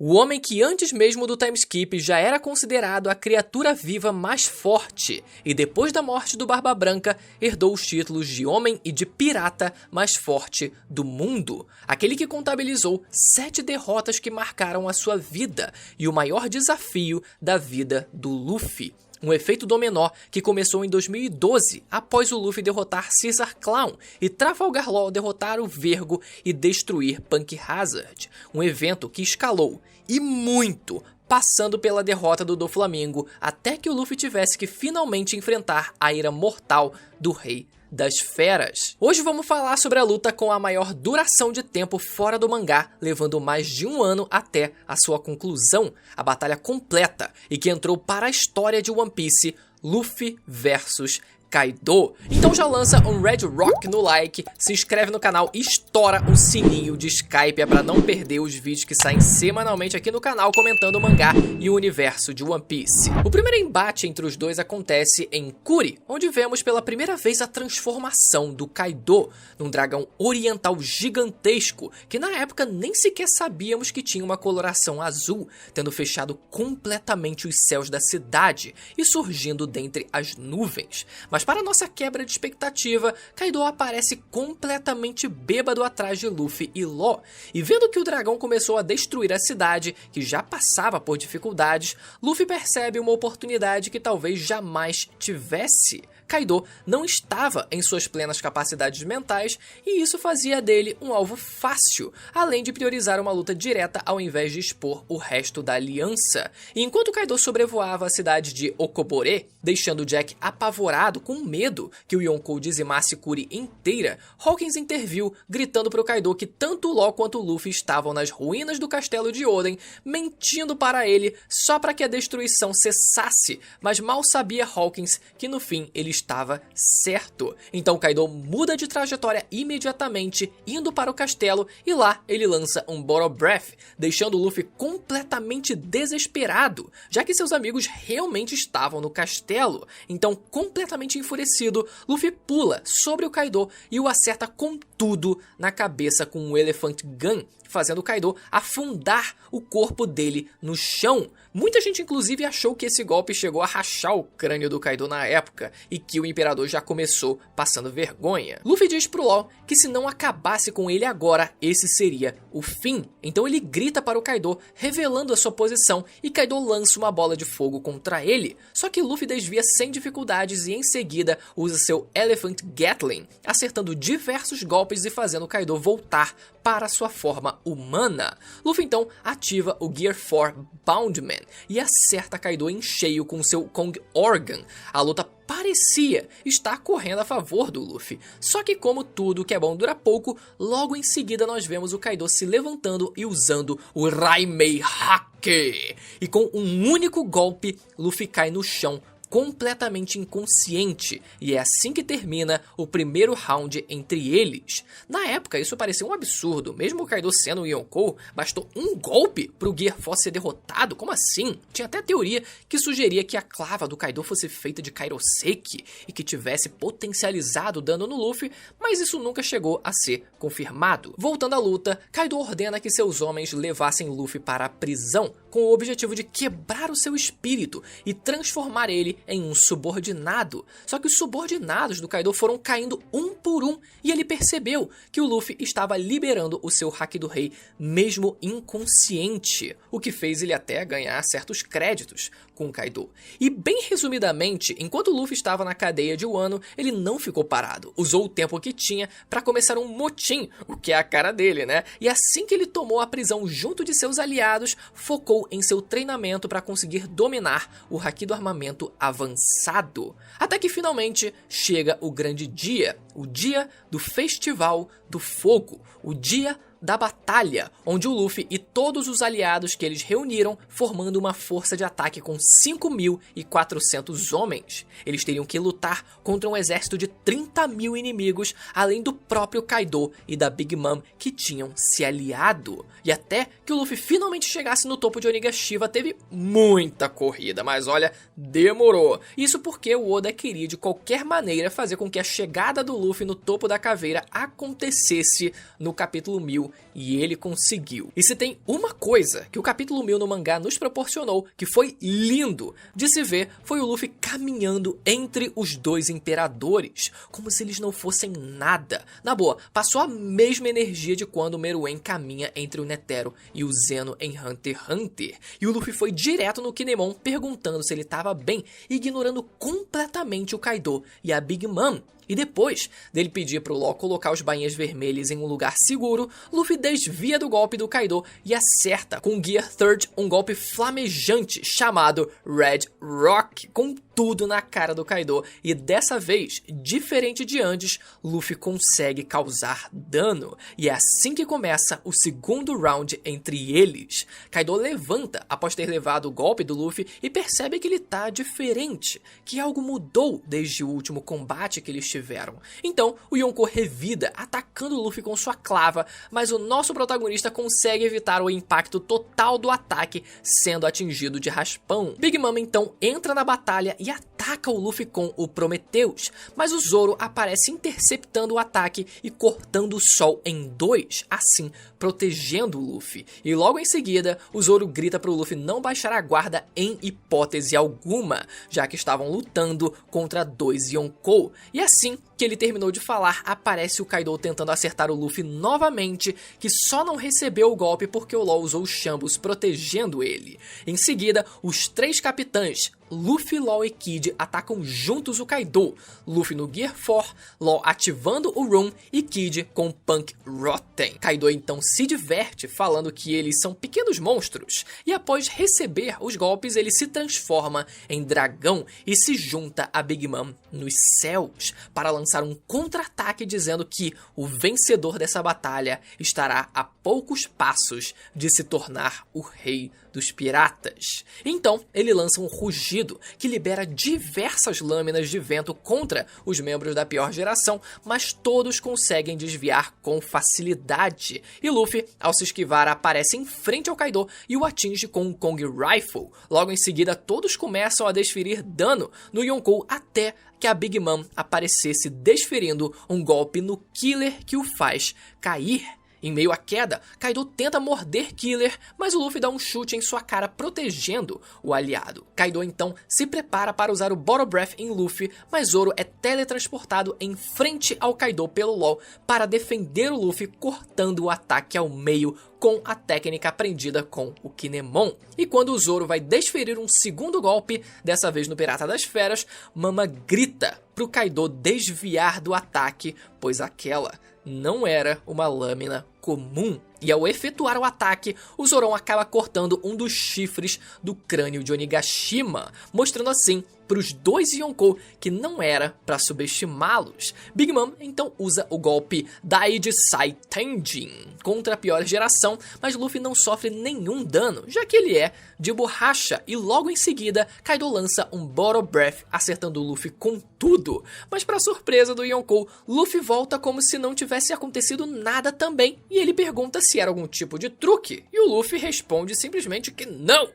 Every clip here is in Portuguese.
O homem que antes mesmo do timeskip já era considerado a criatura viva mais forte e depois da morte do Barba Branca herdou os títulos de homem e de pirata mais forte do mundo. Aquele que contabilizou 7 derrotas que marcaram a sua vida e o maior desafio da vida do Luffy. Um efeito dominó que começou em 2012, após o Luffy derrotar Caesar Clown e Trafalgar Law derrotar o Vergo e destruir Punk Hazard. Um evento que escalou, e muito, passando pela derrota do Doflamingo, até que o Luffy tivesse que finalmente enfrentar a ira mortal do Rei das Feras. Hoje vamos falar sobre a luta com a maior duração de tempo fora do mangá, levando mais de um ano até a sua conclusão, a batalha completa e que entrou para a história de One Piece, Luffy versus Kaido. Então já lança um Red Rock no like, se inscreve no canal e estoura o sininho de Skype para não perder os vídeos que saem semanalmente aqui no canal comentando o mangá e o universo de One Piece. O primeiro embate entre os dois acontece em Kuri, onde vemos pela primeira vez a transformação do Kaido num dragão oriental gigantesco, que na época nem sequer sabíamos que tinha uma coloração azul, tendo fechado completamente os céus da cidade e surgindo dentre as nuvens. Mas para nossa quebra de expectativa, Kaido aparece completamente bêbado atrás de Luffy e Law, e vendo que o dragão começou a destruir a cidade, que já passava por dificuldades, Luffy percebe uma oportunidade que talvez jamais tivesse. Kaido não estava em suas plenas capacidades mentais e isso fazia dele um alvo fácil, além de priorizar uma luta direta ao invés de expor o resto da aliança. E enquanto Kaido sobrevoava a cidade de Okobore, deixando Jack apavorado com medo que o Yonkou dizimasse Kuri inteira, Hawkins interviu, gritando para o Kaido que tanto o Law quanto o Luffy estavam nas ruínas do castelo de Oden, mentindo para ele só para que a destruição cessasse, mas mal sabia Hawkins que no fim ele estava certo. Então Kaido muda de trajetória imediatamente, indo para o castelo, e lá ele lança um Bottle Breath, deixando o Luffy completamente desesperado, já que seus amigos realmente estavam no castelo. Então, completamente enfurecido, Luffy pula sobre o Kaido e o acerta com tudo na cabeça com um Elephant Gun, fazendo o Kaido afundar o corpo dele no chão. Muita gente inclusive achou que esse golpe chegou a rachar o crânio do Kaido na época e que o Imperador já começou passando vergonha. Luffy diz pro Law que se não acabasse com ele agora, esse seria o fim. Então ele grita para o Kaido, revelando a sua posição, e Kaido lança uma bola de fogo contra ele. Só que Luffy desvia sem dificuldades e em seguida usa seu Elephant Gatling, acertando diversos golpes e fazendo Kaido voltar para sua forma humana. Luffy então ativa o Gear 4 Boundman e acerta Kaido em cheio com seu Kong Organ. A luta parecia estar correndo a favor do Luffy, só que como tudo que é bom dura pouco, logo em seguida nós vemos o Kaido se levantando e usando o Raimei Hake, e com um único golpe, Luffy cai no chão completamente inconsciente, e é assim que termina o primeiro round entre eles. Na época isso parecia um absurdo, mesmo o Kaido sendo um Yonkou, bastou um golpe pro Gear 4 ser derrotado, como assim? Tinha até teoria que sugeria que a clava do Kaido fosse feita de Kairoseki e que tivesse potencializado o dano no Luffy, mas isso nunca chegou a ser confirmado. Voltando à luta, Kaido ordena que seus homens levassem Luffy para a prisão, com o objetivo de quebrar o seu espírito e transformar ele em um subordinado. Só que os subordinados do Kaido foram caindo um por um e ele percebeu que o Luffy estava liberando o seu Haki do Rei mesmo inconsciente, o que fez ele até ganhar certos créditos com o Kaido. E bem resumidamente, enquanto o Luffy estava na cadeia de Wano, ele não ficou parado, usou o tempo que tinha para começar um motim, o que é a cara dele, né? E assim que ele tomou a prisão junto de seus aliados, focou em seu treinamento para conseguir dominar o Haki do armamento avançado. Até que finalmente chega o grande dia, o dia do Festival do Fogo, o dia da batalha, onde o Luffy e todos os aliados que eles reuniram formando uma força de ataque com 5.400 homens. Eles teriam que lutar contra um exército de 30.000 inimigos, além do próprio Kaido e da Big Mom que tinham se aliado. E até que o Luffy finalmente chegasse no topo de Onigashima teve muita corrida, mas olha, demorou. Isso porque o Oda queria de qualquer maneira fazer com que a chegada do Luffy no topo da caveira acontecesse no capítulo 1000, e ele conseguiu. E se tem uma coisa que o capítulo 1000 no mangá nos proporcionou, que foi lindo de se ver, foi o Luffy caminhando entre os dois imperadores, como se eles não fossem nada. Na boa, passou a mesma energia de quando o Meruem caminha entre o Netero e o Zeno em Hunter x Hunter. E o Luffy foi direto no Kinemon perguntando se ele estava bem, ignorando completamente o Kaido e a Big Mom. E depois dele pedir pro Law colocar os bainhas vermelhas em um lugar seguro, Luffy desvia do golpe do Kaido e acerta com o Gear Third um golpe flamejante chamado Red Rock, com tudo na cara do Kaido. E dessa vez, diferente de antes, Luffy consegue causar dano. E é assim que começa o segundo round entre eles. Kaido levanta após ter levado o golpe do Luffy e percebe que ele tá diferente, que algo mudou desde o último combate que eles tiveram. Então, o Yonkou revida, atacando o Luffy com sua clava, mas o nosso protagonista consegue evitar o impacto total do ataque, sendo atingido de raspão. Big Mom então entra na batalha e ataca o Luffy com o Prometheus, mas o Zoro aparece interceptando o ataque e cortando o sol em dois, assim protegendo o Luffy. E logo em seguida, o Zoro grita pro Luffy não baixar a guarda em hipótese alguma, já que estavam lutando contra dois Yonkou. E assim que ele terminou de falar, aparece o Kaido tentando acertar o Luffy novamente, que só não recebeu o golpe porque o Law usou os Shambos protegendo ele. Em seguida, os três capitães, Luffy, Law e Kid, atacam juntos o Kaido. Luffy no Gear 4, Law ativando o Room e Kid com Punk Rotten. Kaido então se diverte falando que eles são pequenos monstros, e após receber os golpes ele se transforma em dragão e se junta a Big Mom nos céus para lançar um contra-ataque dizendo que o vencedor dessa batalha estará a poucos passos de se tornar o rei dos piratas. Então ele lança um rugido que libera diversas lâminas de vento contra os membros da pior geração, mas todos conseguem desviar com facilidade. E Luffy, ao se esquivar, aparece em frente ao Kaido e o atinge com um Kong Rifle. Logo em seguida, todos começam a desferir dano no Yonkou até que a Big Mom aparecesse desferindo um golpe no Killer que o faz cair. Em meio à queda, Kaido tenta morder Killer, mas o Luffy dá um chute em sua cara protegendo o aliado. Kaido então se prepara para usar o Bottle Breath em Luffy, mas Zoro é teletransportado em frente ao Kaido pelo Law para defender o Luffy, cortando o ataque ao meio com a técnica aprendida com o Kinemon. E quando o Zoro vai desferir um segundo golpe, dessa vez no Pirata das Feras, Mama grita pro Kaido desviar do ataque, pois aquela não era uma lâmina comum. E ao efetuar o ataque, o Zoro acaba cortando um dos chifres do crânio de Onigashima, mostrando assim para os dois Yonkou que não era para subestimá-los. Big Mom então usa o golpe Daijisai Tenjin contra a pior geração, mas Luffy não sofre nenhum dano, já que ele é de borracha, e logo em seguida Kaido lança um Bottle Breath acertando o Luffy com tudo. Mas para surpresa do Yonkou, Luffy volta como se não tivesse acontecido nada também, e ele pergunta se era algum tipo de truque, e o Luffy responde simplesmente que não,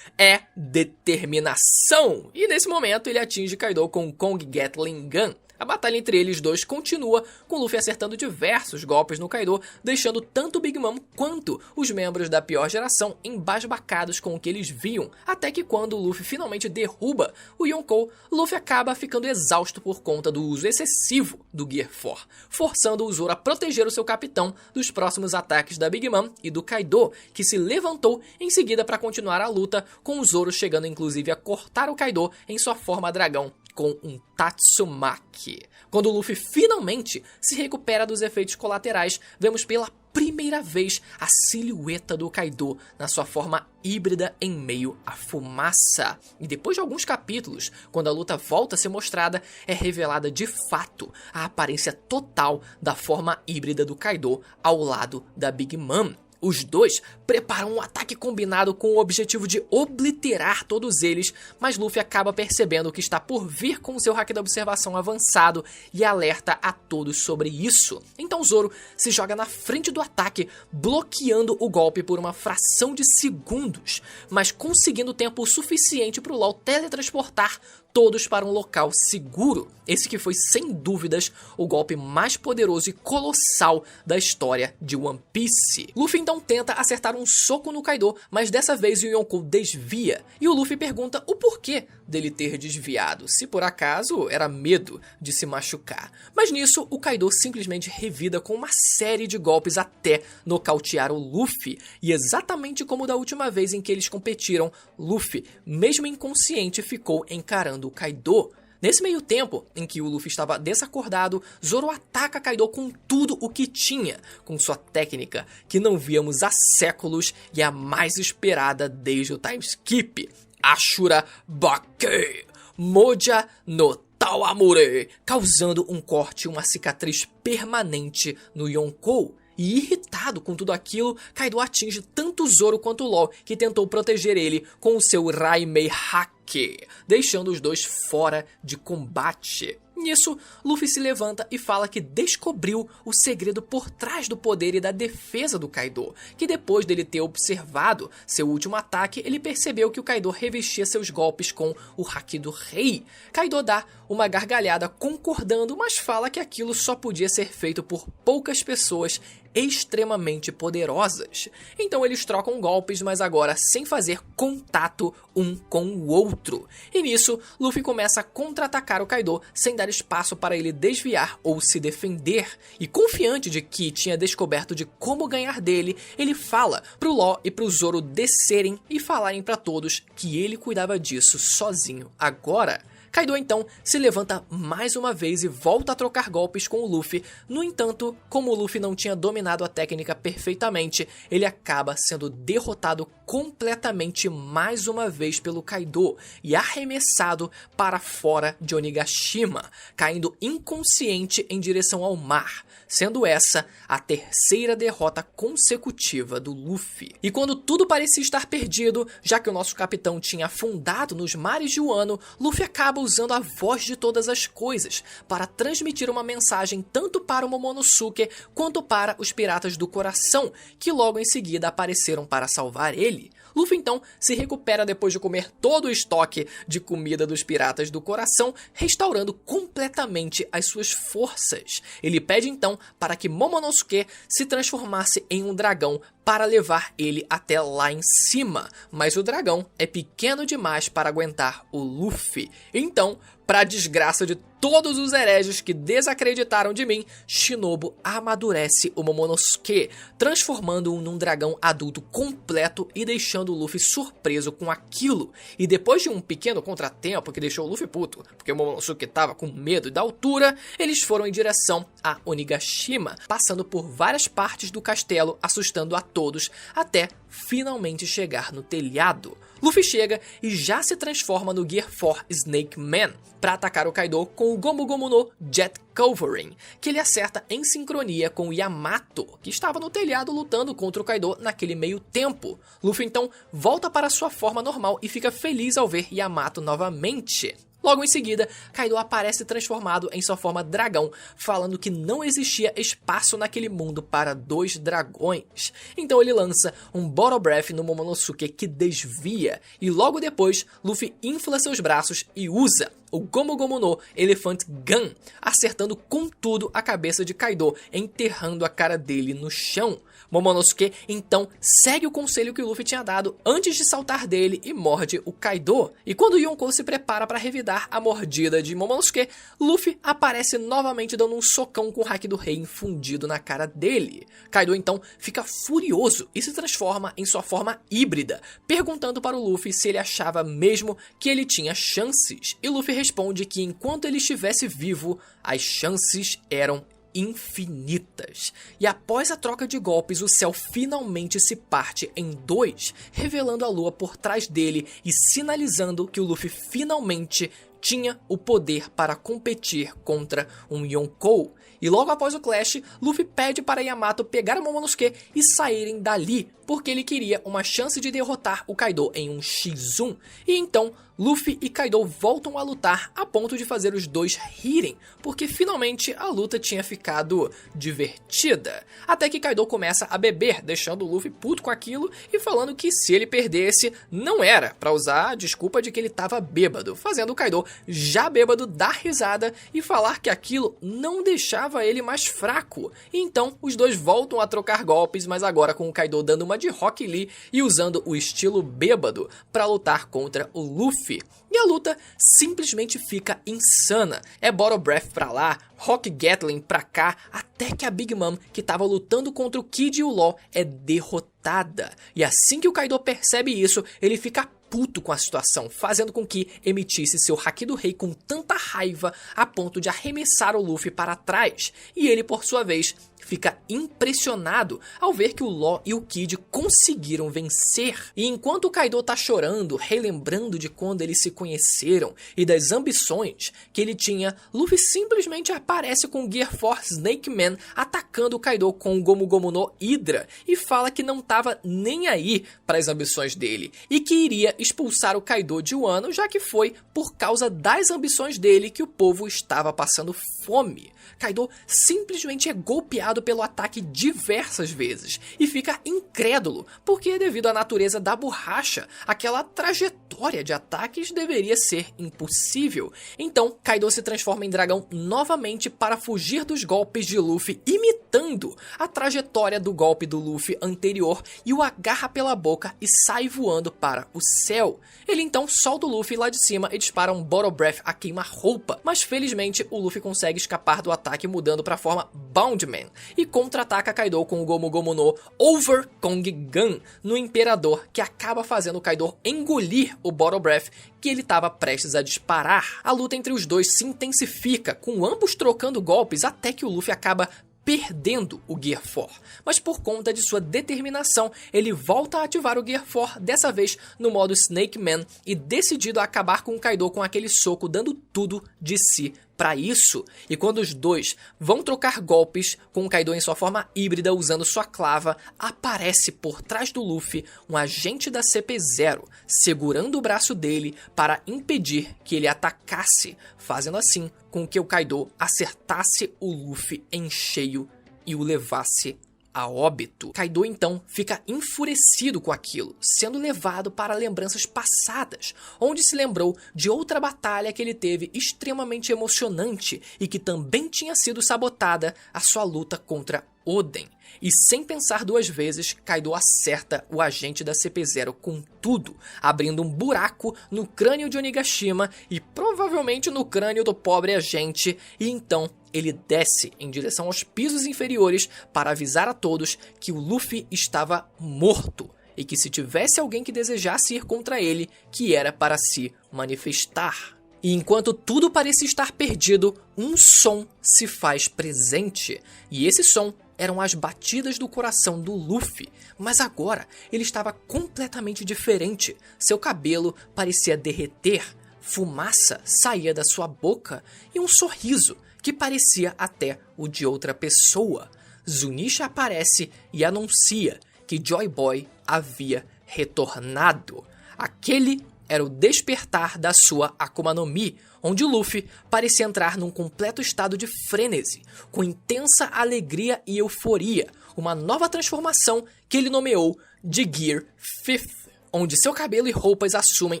é determinação. E nesse momento ele atinge Kaido com Kong Gatling Gun. A batalha entre eles dois continua, com Luffy acertando diversos golpes no Kaido, deixando tanto Big Mom quanto os membros da pior geração embasbacados com o que eles viam, até que quando o Luffy finalmente derruba o Yonkou, Luffy acaba ficando exausto por conta do uso excessivo do Gear 4, forçando o Zoro a proteger o seu capitão dos próximos ataques da Big Mom e do Kaido, que se levantou em seguida para continuar a luta, com o Zoro chegando inclusive a cortar o Kaido em sua forma dragão com um Tatsumaki. Quando o Luffy finalmente se recupera dos efeitos colaterais, vemos pela primeira vez a silhueta do Kaido na sua forma híbrida em meio à fumaça. E depois de alguns capítulos, quando a luta volta a ser mostrada, é revelada de fato a aparência total da forma híbrida do Kaido ao lado da Big Mom. Os dois preparam um ataque combinado com o objetivo de obliterar todos eles, mas Luffy acaba percebendo que está por vir com seu hack da observação avançado e alerta a todos sobre isso. Então Zoro se joga na frente do ataque, bloqueando o golpe por uma fração de segundos, mas conseguindo tempo suficiente para o Law teletransportar todos para um local seguro. Esse que foi, sem dúvidas, o golpe mais poderoso e colossal da história de One Piece. Luffy então tenta acertar um soco no Kaido, mas dessa vez o Yonkou desvia, e o Luffy pergunta o porquê dele ter desviado, se por acaso era medo de se machucar. Mas nisso, o Kaido simplesmente revida com uma série de golpes até nocautear o Luffy, e exatamente como da última vez em que eles competiram, Luffy, mesmo inconsciente, ficou encarando o Kaido. Nesse meio tempo em que o Luffy estava desacordado, Zoro ataca Kaido com tudo o que tinha, com sua técnica que não víamos há séculos e a mais esperada desde o time skip, Ashura Bake, Moja no Tawamure, causando um corte e uma cicatriz permanente no Yonkou. E irritado com tudo aquilo, Kaido atinge tanto Zoro quanto Law, que tentou proteger ele com o seu Raimei Hake, deixando os dois fora de combate. Nisso, Luffy se levanta e fala que descobriu o segredo por trás do poder e da defesa do Kaido, que depois dele ter observado seu último ataque, ele percebeu que o Kaido revestia seus golpes com o Haki do Rei. Kaido dá uma gargalhada concordando, mas fala que aquilo só podia ser feito por poucas pessoas extremamente poderosas. Então eles trocam golpes, mas agora sem fazer contato um com o outro. E nisso, Luffy começa a contra-atacar o Kaido sem dar espaço para ele desviar ou se defender. E confiante de que tinha descoberto de como ganhar dele, ele fala pro Law e pro Zoro descerem e falarem para todos que ele cuidava disso sozinho agora. Kaido então se levanta mais uma vez e volta a trocar golpes com o Luffy. No entanto, como o Luffy não tinha dominado a técnica perfeitamente, ele acaba sendo derrotado completamente mais uma vez pelo Kaido e arremessado para fora de Onigashima, caindo inconsciente em direção ao mar, sendo essa a terceira derrota consecutiva do Luffy. E quando tudo parecia estar perdido, já que o nosso capitão tinha afundado nos mares de Wano, Luffy acaba usando a voz de todas as coisas para transmitir uma mensagem tanto para o Momonosuke quanto para os Piratas do Coração, que logo em seguida apareceram para salvar ele. Luffy então se recupera depois de comer todo o estoque de comida dos Piratas do Coração, restaurando completamente as suas forças. Ele pede então para que Momonosuke se transformasse em um dragão para levar ele até lá em cima, mas o dragão é pequeno demais para aguentar o Luffy. Então, para a desgraça de todos os hereges que desacreditaram de mim, Shinobu amadurece o Momonosuke, transformando-o num dragão adulto completo e deixando o Luffy surpreso com aquilo. E depois de um pequeno contratempo que deixou o Luffy puto, porque o Momonosuke estava com medo da altura, eles foram em direção a Onigashima, passando por várias partes do castelo, assustando a todos, até finalmente chegar no telhado. Luffy chega e já se transforma no Gear 4 Snake Man para atacar o Kaido com o Gomu Gomu no Jet Covering, que ele acerta em sincronia com o Yamato, que estava no telhado lutando contra o Kaido naquele meio tempo. Luffy então volta para sua forma normal e fica feliz ao ver Yamato novamente. Logo em seguida, Kaido aparece transformado em sua forma dragão, falando que não existia espaço naquele mundo para dois dragões. Então ele lança um Bottle Breath no Momonosuke que desvia, e logo depois, Luffy infla seus braços e usa o Gomu Gomu no Elephant Gun, acertando com tudo a cabeça de Kaido, enterrando a cara dele no chão. Momonosuke então segue o conselho que o Luffy tinha dado antes de saltar dele e morde o Kaido. E quando Yonkou se prepara para revidar a mordida de Momonosuke, Luffy aparece novamente dando um socão com o Haki do Rei infundido na cara dele. Kaido então fica furioso e se transforma em sua forma híbrida, perguntando para o Luffy se ele achava mesmo que ele tinha chances. E Luffy responde que enquanto ele estivesse vivo, as chances eram infinitas. E após a troca de golpes, o céu finalmente se parte em dois, revelando a lua por trás dele e sinalizando que o Luffy finalmente tinha o poder para competir contra um Yonkou. E logo após o clash, Luffy pede para Yamato pegar o Momonosuke e saírem dali, porque ele queria uma chance de derrotar o Kaido em um X1, e então Luffy e Kaido voltam a lutar a ponto de fazer os dois rirem, porque finalmente a luta tinha ficado divertida. Até que Kaido começa a beber, deixando o Luffy puto com aquilo e falando que se ele perdesse, não era pra usar a desculpa de que ele tava bêbado, fazendo o Kaido, já bêbado, dar risada e falar que aquilo não deixava ele mais fraco. E então os dois voltam a trocar golpes, mas agora com o Kaido dando uma de Rock Lee e usando o estilo bêbado pra lutar contra o Luffy. E a luta simplesmente fica insana. É Bottle Breath pra lá, Rock Gatling pra cá, até que a Big Mom, que tava lutando contra o Kid e o Law, é derrotada. E assim que o Kaido percebe isso, ele fica puto com a situação, fazendo com que emitisse seu Haki do Rei com tanta raiva a ponto de arremessar o Luffy para trás. E ele, por sua vez, fica impressionado ao ver que o Law e o Kid conseguiram vencer. E enquanto o Kaido tá chorando, relembrando de quando eles se conheceram e das ambições que ele tinha, Luffy simplesmente aparece com o Gear 4 Snake Man atacando o Kaido com o Gomu Gomu no Hydra e fala que não tava nem aí para as ambições dele e que iria expulsar o Kaido de Wano, já que foi por causa das ambições dele que o povo estava passando fome. Kaido simplesmente é golpeado pelo ataque diversas vezes e fica incrédulo, porque devido à natureza da borracha, aquela trajetória de ataques deveria ser impossível. Então, Kaido se transforma em dragão novamente para fugir dos golpes de Luffy, imitando a trajetória do golpe do Luffy anterior, e o agarra pela boca e sai voando para o céu. Ele então solta o Luffy lá de cima e dispara um Bottle Breath a queima-roupa, mas felizmente o Luffy consegue escapar do ataque mudando para a forma Boundman e contra-ataca Kaido com o Gomu Gomu no Over Kong Gun no Imperador, que acaba fazendo o Kaido engolir o Bottle Breath que ele estava prestes a disparar. A luta entre os dois se intensifica, com ambos trocando golpes até que o Luffy acaba perdendo o Gear 4, mas por conta de sua determinação, ele volta a ativar o Gear 4, dessa vez no modo Snake Man, e decidido a acabar com o Kaido com aquele soco, dando tudo de si para isso. E quando os dois vão trocar golpes com o Kaido em sua forma híbrida usando sua clava, aparece por trás do Luffy um agente da CP0, segurando o braço dele para impedir que ele atacasse, fazendo assim com que o Kaido acertasse o Luffy em cheio e o levasse a óbito. Kaido então fica enfurecido com aquilo, sendo levado para lembranças passadas, onde se lembrou de outra batalha que ele teve extremamente emocionante e que também tinha sido sabotada, a sua luta contra Oden. E sem pensar duas vezes, Kaido acerta o agente da CP0 com tudo, abrindo um buraco no crânio de Onigashima e provavelmente no crânio do pobre agente, e então ele desce em direção aos pisos inferiores para avisar a todos que o Luffy estava morto e que se tivesse alguém que desejasse ir contra ele, que era para se manifestar. E enquanto tudo parecia estar perdido, um som se faz presente, e esse som eram as batidas do coração do Luffy, mas agora ele estava completamente diferente. Seu cabelo parecia derreter, fumaça saía da sua boca e um sorriso que parecia até o de outra pessoa. Zunisha aparece e anuncia que Joy Boy havia retornado. Aquele era o despertar da sua Akuma no Mi, onde o Luffy parecia entrar num completo estado de frenesi, com intensa alegria e euforia, uma nova transformação que ele nomeou de Gear 5th, onde seu cabelo e roupas assumem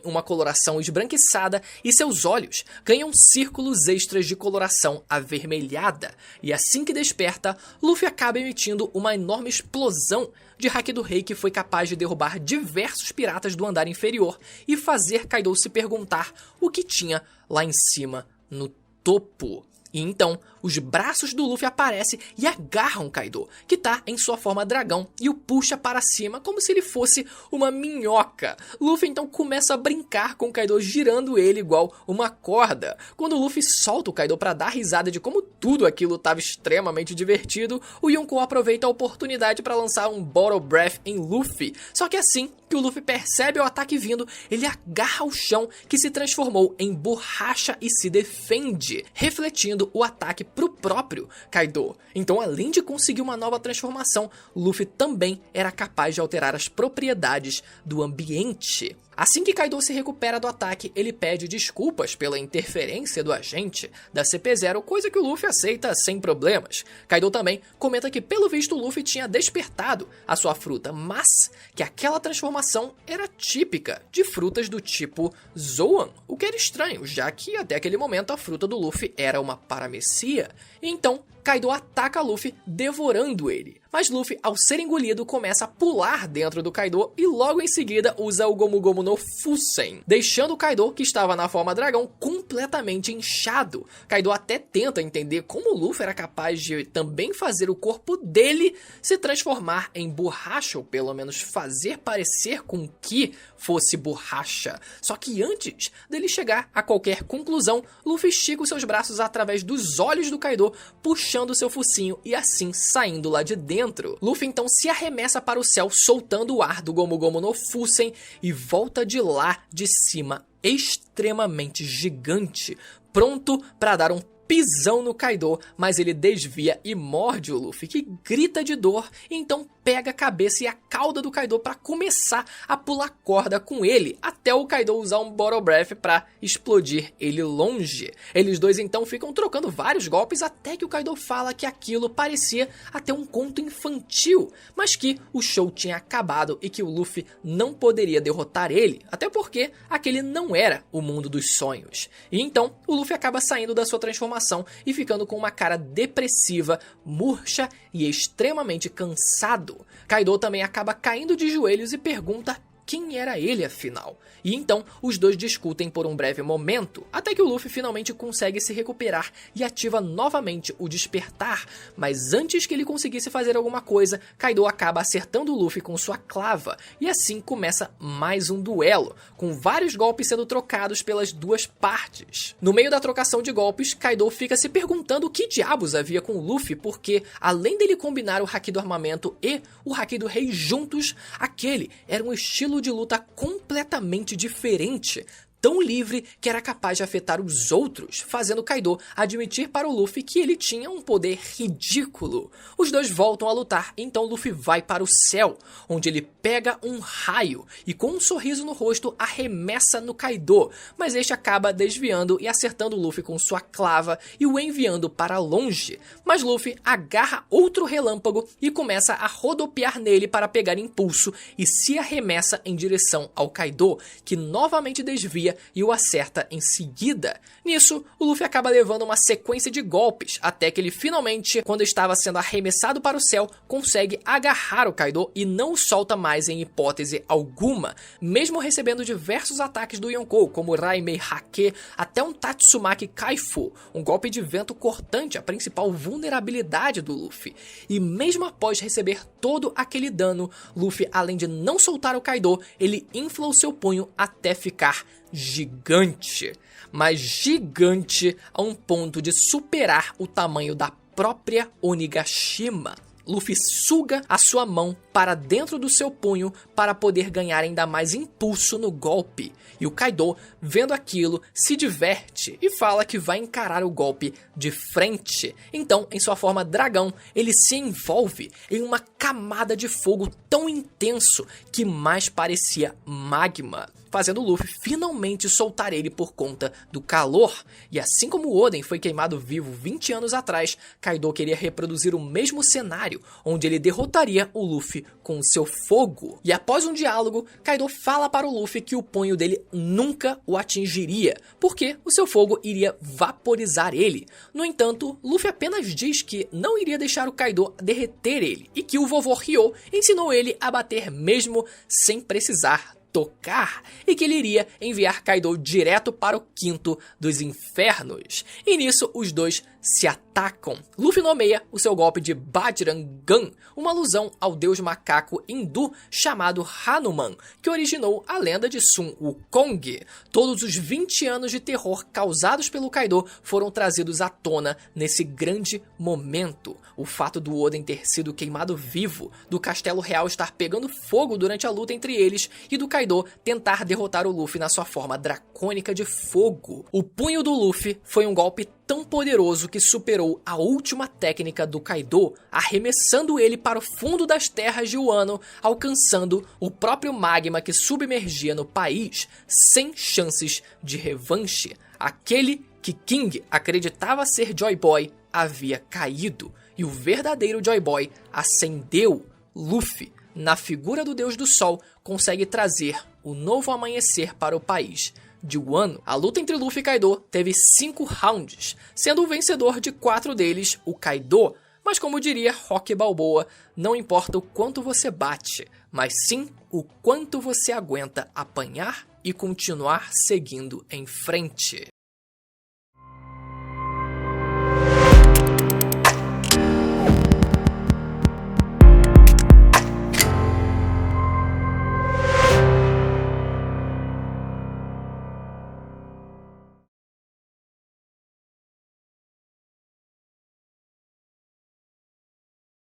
uma coloração esbranquiçada e seus olhos ganham círculos extras de coloração avermelhada, e assim que desperta, Luffy acaba emitindo uma enorme explosão de Haki do Rei que foi capaz de derrubar diversos piratas do andar inferior e fazer Kaido se perguntar o que tinha lá em cima no topo. E então, os braços do Luffy aparecem e agarram Kaido, que tá em sua forma dragão, e o puxa para cima como se ele fosse uma minhoca. Luffy então começa a brincar com Kaido, girando ele igual uma corda. Quando o Luffy solta o Kaido para dar risada de como tudo aquilo estava extremamente divertido, o Yonkou aproveita a oportunidade para lançar um Bottle Breath em Luffy. Só que assim que o Luffy percebe o ataque vindo, ele agarra o chão, que se transformou em borracha e se defende, refletindo o ataque pro próprio Kaido. Então, além de conseguir uma nova transformação, Luffy também era capaz de alterar as propriedades do ambiente. Assim que Kaido se recupera do ataque, ele pede desculpas pela interferência do agente da CP0, coisa que o Luffy aceita sem problemas. Kaido também comenta que, pelo visto, o Luffy tinha despertado a sua fruta, mas que aquela transformação era típica de frutas do tipo Zoan, o que era estranho, já que até aquele momento a fruta do Luffy era uma paramecia. Então, Kaido ataca Luffy, devorando ele. Mas Luffy, ao ser engolido, começa a pular dentro do Kaido e logo em seguida usa o Gomu Gomu no Fusen, deixando o Kaido, que estava na forma dragão, completamente inchado. Kaido até tenta entender como o Luffy era capaz de também fazer o corpo dele se transformar em borracha, ou pelo menos fazer parecer com que fosse borracha. Só que antes dele chegar a qualquer conclusão, Luffy estica os seus braços através dos olhos do Kaido, puxando seu focinho e assim saindo lá de dentro. Luffy então se arremessa para o céu, soltando o ar do Gomu Gomu no Fusen e volta de lá de cima extremamente gigante, pronto para dar um pisão no Kaido, mas ele desvia e morde o Luffy, que grita de dor e então pega a cabeça e a cauda do Kaido para começar a pular corda com ele, até o Kaido usar um Bottle Breath para explodir ele longe. Eles dois então ficam trocando vários golpes até que o Kaido fala que aquilo parecia até um conto infantil, mas que o show tinha acabado e que o Luffy não poderia derrotar ele, até porque aquele não era o mundo dos sonhos. E então o Luffy acaba saindo da sua transformação e ficando com uma cara depressiva, murcha e extremamente cansado. Kaido também acaba caindo de joelhos e pergunta quem era ele afinal. E então os dois discutem por um breve momento, até que o Luffy finalmente consegue se recuperar e ativa novamente o despertar, mas antes que ele conseguisse fazer alguma coisa, Kaido acaba acertando o Luffy com sua clava, e assim começa mais um duelo, com vários golpes sendo trocados pelas duas partes. No meio da trocação de golpes, Kaido fica se perguntando o que diabos havia com o Luffy, porque além dele combinar o Haki do armamento e o Haki do rei juntos, aquele era um estilo de luta completamente diferente, tão livre que era capaz de afetar os outros, fazendo Kaido admitir para o Luffy que ele tinha um poder ridículo. Os dois voltam a lutar, então Luffy vai para o céu, onde ele pega um raio e com um sorriso no rosto arremessa no Kaido, mas este acaba desviando e acertando o Luffy com sua clava e o enviando para longe. Mas Luffy agarra outro relâmpago e começa a rodopiar nele para pegar impulso e se arremessa em direção ao Kaido, que novamente desvia e o acerta em seguida. Nisso, o Luffy acaba levando uma sequência de golpes, até que ele finalmente, quando estava sendo arremessado para o céu, consegue agarrar o Kaido e não o solta mais em hipótese alguma, mesmo recebendo diversos ataques do Yonkou, como Raimei Hake, até um Tatsumaki Kaifu, um golpe de vento cortante, a principal vulnerabilidade do Luffy. E mesmo após receber todo aquele dano, Luffy, além de não soltar o Kaido, ele infla o seu punho até ficar gigante, mas gigante a um ponto de superar o tamanho da própria Onigashima. Luffy suga a sua mão para dentro do seu punho para poder ganhar ainda mais impulso no golpe. E o Kaido, vendo aquilo, se diverte e fala que vai encarar o golpe de frente. Então, em sua forma dragão, ele se envolve em uma camada de fogo tão intenso que mais parecia magma, fazendo Luffy finalmente soltar ele por conta do calor. E assim como Oden foi queimado vivo 20 anos atrás, Kaido queria reproduzir o mesmo cenário, onde ele derrotaria o Luffy com o seu fogo. E após um diálogo, Kaido fala para o Luffy que o punho dele nunca o atingiria, porque o seu fogo iria vaporizar ele. No entanto, Luffy apenas diz que não iria deixar o Kaido derreter ele, e que o vovô Ryo ensinou ele a bater mesmo sem precisar tocar e que ele iria enviar Kaido direto para o quinto dos infernos. E nisso os dois se atacam. Luffy nomeia o seu golpe de Bajrangan, uma alusão ao deus macaco hindu chamado Hanuman, que originou a lenda de Sun Wukong. Todos os 20 anos de terror causados pelo Kaido foram trazidos à tona nesse grande momento. O fato do Oden ter sido queimado vivo, do castelo real estar pegando fogo durante a luta entre eles e do Kaido tentar derrotar o Luffy na sua forma dracônica de fogo. O punho do Luffy foi um golpe tão poderoso que superou a última técnica do Kaido, arremessando ele para o fundo das terras de Wano, alcançando o próprio magma que submergia no país, sem chances de revanche. Aquele que King acreditava ser Joy Boy havia caído, e o verdadeiro Joy Boy ascendeu. Luffy, na figura do Deus do Sol, consegue trazer o novo amanhecer para o país de Wano. A luta entre Luffy e Kaido teve 5 rounds, sendo o vencedor de 4 deles o Kaido. Mas como diria Rocky Balboa, não importa o quanto você bate, mas sim o quanto você aguenta apanhar e continuar seguindo em frente.